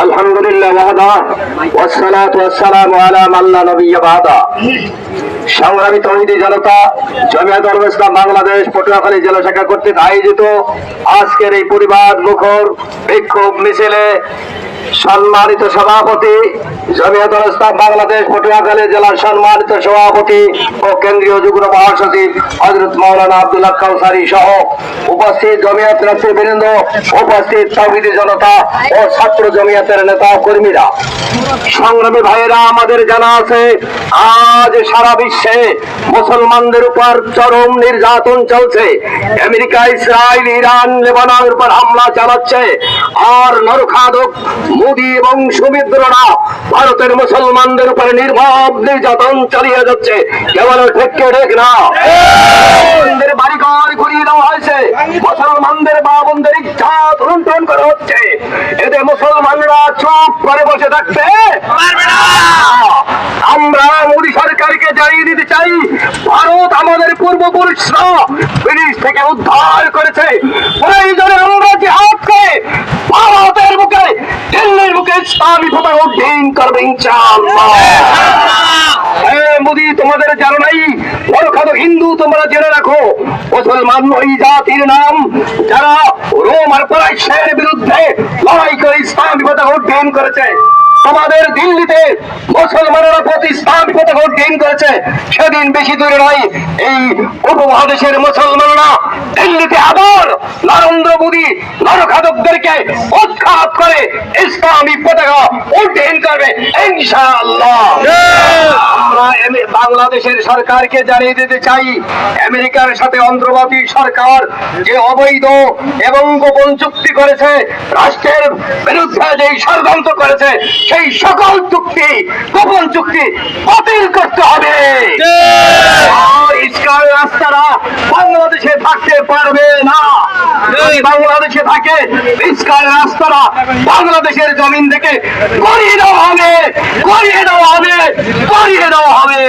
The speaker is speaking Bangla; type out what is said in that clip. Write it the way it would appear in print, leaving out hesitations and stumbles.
আলহামদুলিল্লাহ ওয়াহদা ওয়াসসালাতু ওয়াসসালামু আলা মান লা নাবিয়্যা বা'দা। সংগ্রামী তৌহিদি জনতা, জমিয়ত উলামায়ে ইসলাম বাংলাদেশ পটুয়াখালী জেলা শাখা কর্তৃক আয়োজিত আজকের এই পরিবার মুখর বিক্ষোভ মিছিলে সম্মানিত সভাপতি, জমিয়ত উলামায়ে ইসলাম বাংলাদেশ পটুয়াখালী জেলার সম্মানিত সভাপতি ও কেন্দ্রীয় যুগ্ম মহাসচিব হযরত মাওলানা আব্দুল্লাহ কাউসারী সহ উপস্থিত জমিয়ত নেতৃবৃন্দ, উপস্থিত তৌহিদি জনতা ও ছাত্র জমিয়তের নেতা কর্মীরা, সংগ্রামী ভাইয়েরা, আমাদের জানা আছে আজ সারা বিশ্বে মুসলমানদের উপর চরম নির্যাতন চলছে। আমেরিকা, ইসরায়েল, ইরান, লেবাননের উপর হামলা চালাচ্ছে। আর নরখাদক মোদি এবং সুমিত্ররা ভারতের মুসলমানদের উপর নির্মম নির্যাতন চালিয়ে যাচ্ছে। কেবল ঠিক না, মুসলমানদের বাড়িঘর ঘুরিয়ে দেওয়া হয়েছে, মুসলমানদের মা বোনদের ইজ্জত লুণ্ঠন করা হচ্ছে। এতে মুসলমানরা চুপ করে বসে থাকতে পারবে না। আমরা মোদী সরকারকে জানিয়ে দিতে চাই, ভারত আমাদের পূর্বপুরুষরা ব্রিটিশ থেকে উদ্ধার করেছে। প্রয়োজনে আমরা জিহাদ করে ভারতের বুকে, দিল্লির বুকে ইসলামী পতাকা উড্ডীন করবে ইনশাআল্লাহ। মোদী, তোমাদের জানো নাই, বড়খাদ হিন্দু তোমরা জেনে রাখো, মুসলমান ওই জাতির নাম যারা রোম আর পারস্যের বিরুদ্ধে লড়াই করে ইসলামী পতাকা উড্ডীন করেছে। আমাদের দিল্লিতে মুসলমানেরা প্রতি ইসলামী পতাকা উড্ডীন করেছে। সেদিন বেশি দূরে নয়, এই উপমহাদেশের মুসলমানরা দিল্লিতে আবার নরেন্দ্র মোদী নরখাদকদেরকে উৎখাত করে ইসলামী পতাকা উড্ডীন করবে ইনশাআল্লাহ। আমরা বাংলাদেশের সরকারকে জানিয়ে দিতে চাই, আমেরিকার সাথে অন্তর্বর্তী সরকার যে অবৈধ এবং গোপন চুক্তি করেছে, রাষ্ট্রের বিরুদ্ধে যে ষড়যন্ত্র করেছে, সেই সকল চুক্তি, গোপন চুক্তি বাতিল করতে হবে। ইসরায়েল রাস্তারা বাংলাদেশে থাকতে পারবে না। যদি বাংলাদেশে থাকে, ইসরায়েল রাস্তারা বাংলাদেশের জমিন থেকে করিয়ে দেওয়া হবে, করিয়ে দেওয়া হবে, করিয়ে দেওয়া হবে।